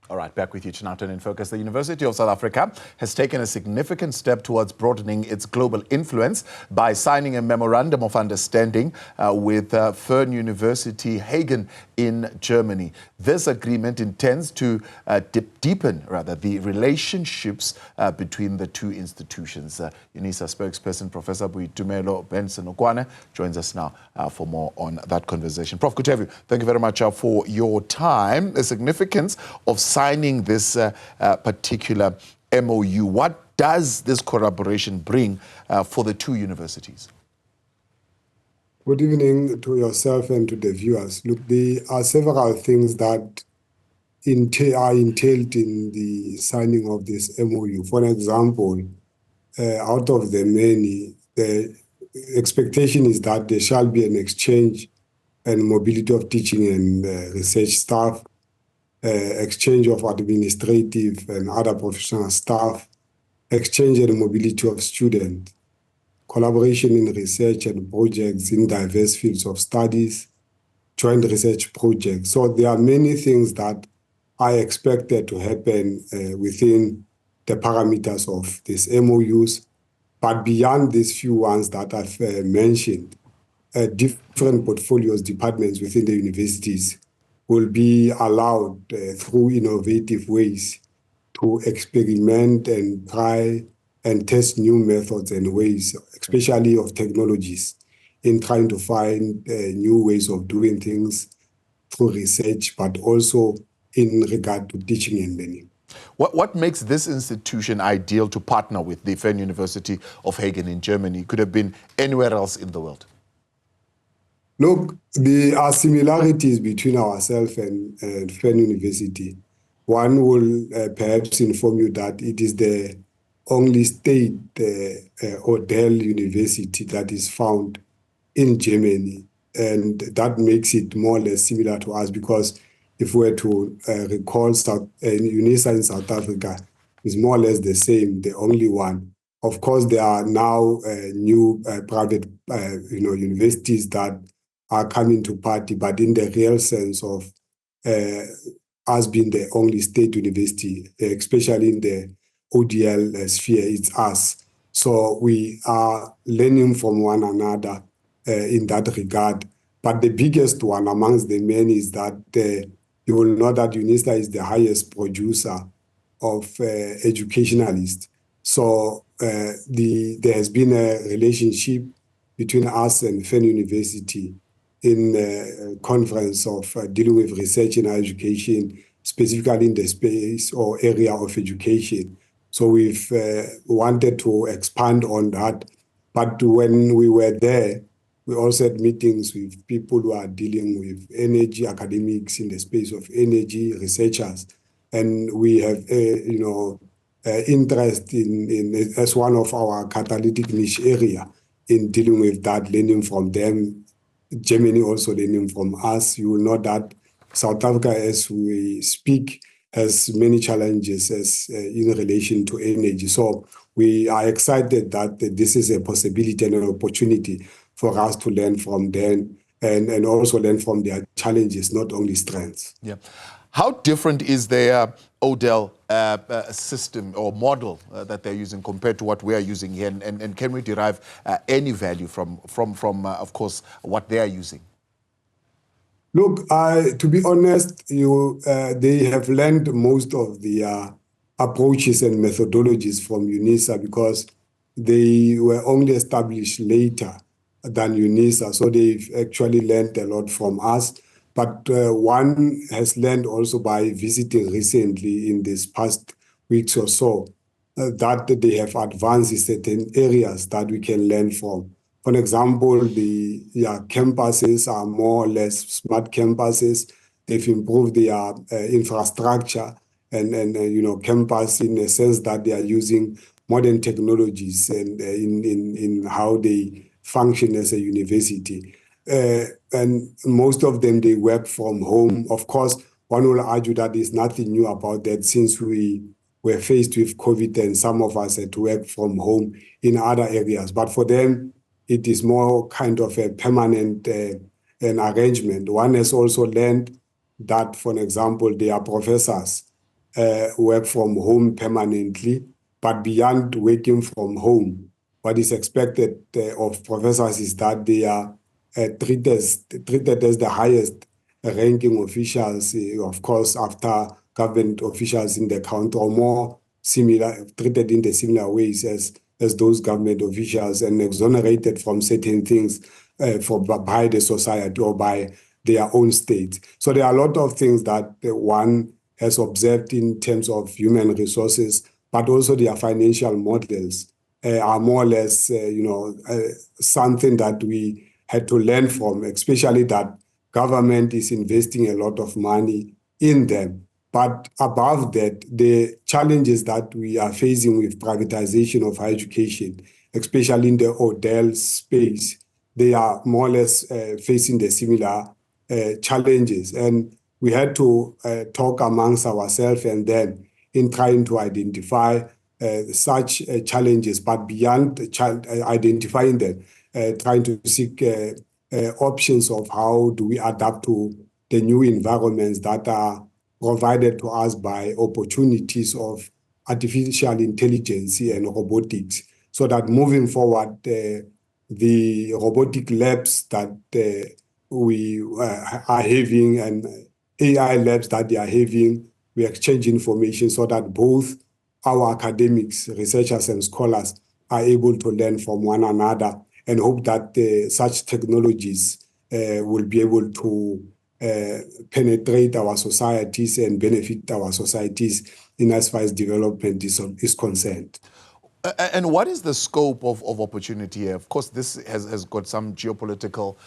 All right, back with you tonight and in focus. The University of South Africa has taken a significant step towards broadening its global influence by signing a memorandum of understanding with FernUniversität Hagen in Germany. This agreement intends to deepen the relationships between the two institutions. UNISA spokesperson Professor Boitumelo Senokoane joins us now for more on that conversation. Prof, good to have you. Thank you very much for your time. The significance of signing this particular MOU. What does this collaboration bring for the two universities? Good evening to yourself and to the viewers. Look, there are several things that are entailed in the signing of this MOU. For example, out of the many, the expectation is that there shall be an exchange and mobility of teaching and research staff, exchange of administrative and other professional staff, exchange and mobility of students, collaboration in research and projects in diverse fields of studies, joint research projects. So there are many things that are expected to happen within the parameters of these MOUs. But beyond these few ones that I've mentioned, different portfolios, departments within the universities will be allowed through innovative ways to experiment and try and test new methods and ways, especially of technologies, in trying to find new ways of doing things through research, but also in regard to teaching and learning. What makes this institution ideal to partner with the FernUniversität of Hagen in Germany? Could have been anywhere else in the world. Look, there are similarities between ourselves and FernUniversity. One will perhaps inform you that it is the only state or Dell university that is found in Germany. And that makes it more or less similar to us, because if we were to recall, UNISA in South Africa is more or less the same, the only one. Of course, there are now new private universities that are coming to party, but in the real sense of us being the only state university, especially in the ODL sphere, it's us. So we are learning from one another in that regard. But the biggest one amongst the many is that you will know that UNISA is the highest producer of educationalists. So there has been a relationship between us and FernUniversity in a conference of dealing with research in education, specifically in the space or area of education. So we've wanted to expand on that. But when we were there, we also had meetings with people who are dealing with energy, academics in the space of energy, researchers. And we have, interest in as one of our catalytic niche area in dealing with that, learning from them. Germany also learning from us. You will know that South Africa, as we speak, has many challenges as in relation to energy. So we are excited that this is a possibility and an opportunity for us to learn from them and also learn from their challenges, not only strengths. Yeah. How different is their ODEL system or model that they're using compared to what we are using here? And can we derive any value from of course, what they are using? Look, to be honest, they have learned most of the approaches and methodologies from UNISA, because they were only established later than UNISA. So they've actually learned a lot from us. But one has learned also by visiting recently in these past weeks or so that they have advanced in certain areas that we can learn from. For example, the campuses are more or less smart campuses. They've improved their infrastructure and campus in a sense that they are using modern technologies and in how they function as a university. And most of them, they work from home. Of course, one will argue that there's nothing new about that, since we were faced with COVID and some of us had to work from home in other areas. But for them, it is more kind of a permanent an arrangement. One has also learned that, for example, there are professors work from home permanently, but beyond working from home, what is expected of professors is that they are treated as the highest ranking officials, of course, after government officials in the country, or more similar, treated in the similar ways as those government officials, and exonerated from certain things by the society or by their own state. So there are a lot of things that one has observed in terms of human resources, but also their financial models are more or less, something that we had to learn from, especially that government is investing a lot of money in them. But above that, the challenges that we are facing with privatization of higher education, especially in the hotel space, they are more or less facing the similar challenges. And we had to talk amongst ourselves and then in trying to identify such challenges, but beyond identifying them, trying to seek options of how do we adapt to the new environments that are provided to us by opportunities of artificial intelligence and robotics, so that moving forward, the robotic labs that we are having and AI labs that they are having, we exchange information so that both our academics, researchers, and scholars are able to learn from one another, and hope that such technologies will be able to penetrate our societies and benefit our societies in as far as development is concerned. And what is the scope of opportunity here? Of course, this has got some geopolitical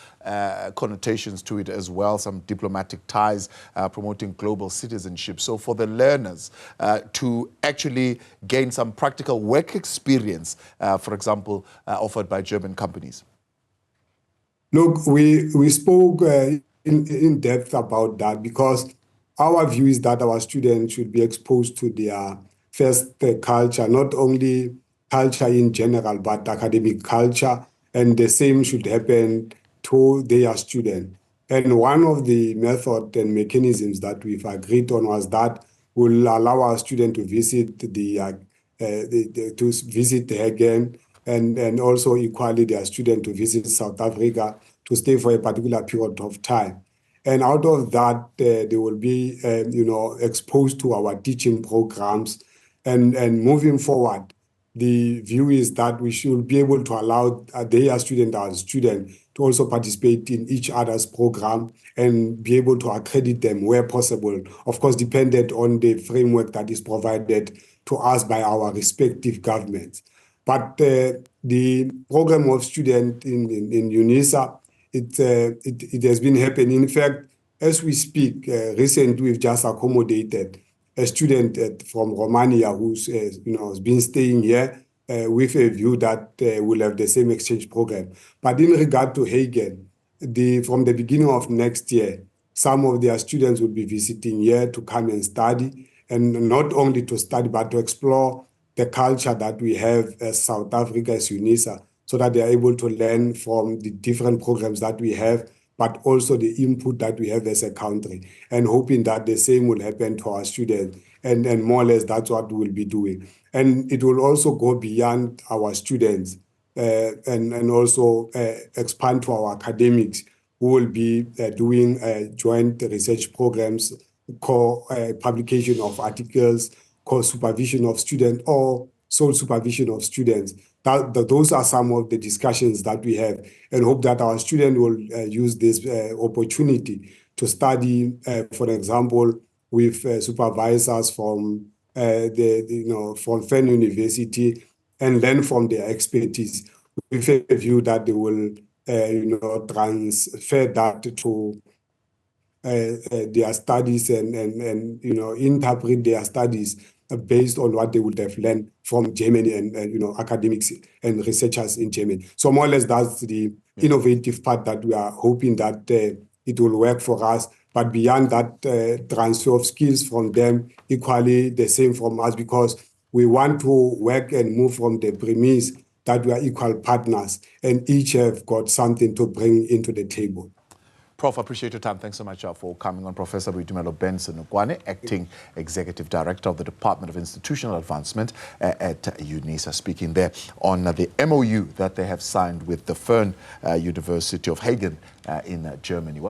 connotations to it as well, some diplomatic ties, promoting global citizenship. So for the learners to actually gain some practical work experience, for example, offered by German companies. Look, we spoke in depth about that, because our view is that our students should be exposed to their first culture, not only culture in general, but academic culture, and the same should happen to their students. And one of the methods and mechanisms that we've agreed on was that will allow our students to visit visit Hagen, and also equally their students to visit South Africa to stay for a particular period of time. And out of that, they will be, exposed to our teaching programs. And moving forward, the view is that we should be able to allow their student to also participate in each other's program and be able to accredit them where possible, of course, dependent on the framework that is provided to us by our respective governments. But the program of student in UNISA, it has been happening. In fact, as we speak, recently we've just accommodated a student from Romania who's has been staying here with a view that we'll have the same exchange program. But in regard to Hagen, from the beginning of next year, some of their students will be visiting here to come and study, and not only to study, but to explore the culture that we have as South Africa, as UNISA, so that they are able to learn from the different programs that we have, but also the input that we have as a country, and hoping that the same will happen to our students. And more or less, that's what we'll be doing. And it will also go beyond our students and also expand to our academics, who will be doing joint research programs, co-publication of articles, co-supervision of students, or sole supervision of students. Those are some of the discussions that we have, and hope that our students will use this opportunity to study, for example, with supervisors from from FernUniversität, and learn from their expertise, with a view that they will transfer that to their studies and interpret their studies based on what they would have learned from Germany and academics and researchers in Germany. So more or less, that's the innovative part that we are hoping that it will work for us. But beyond that, transfer of skills from them, equally the same from us, because we want to work and move from the premise that we are equal partners and each have got something to bring into the table. Prof, appreciate your time. Thanks so much for coming on. Professor Boitumelo Senokoane, Acting Executive Director of the Department of Institutional Advancement at UNISA, speaking there on the MOU that they have signed with the FernUniversität of Hagen in Germany.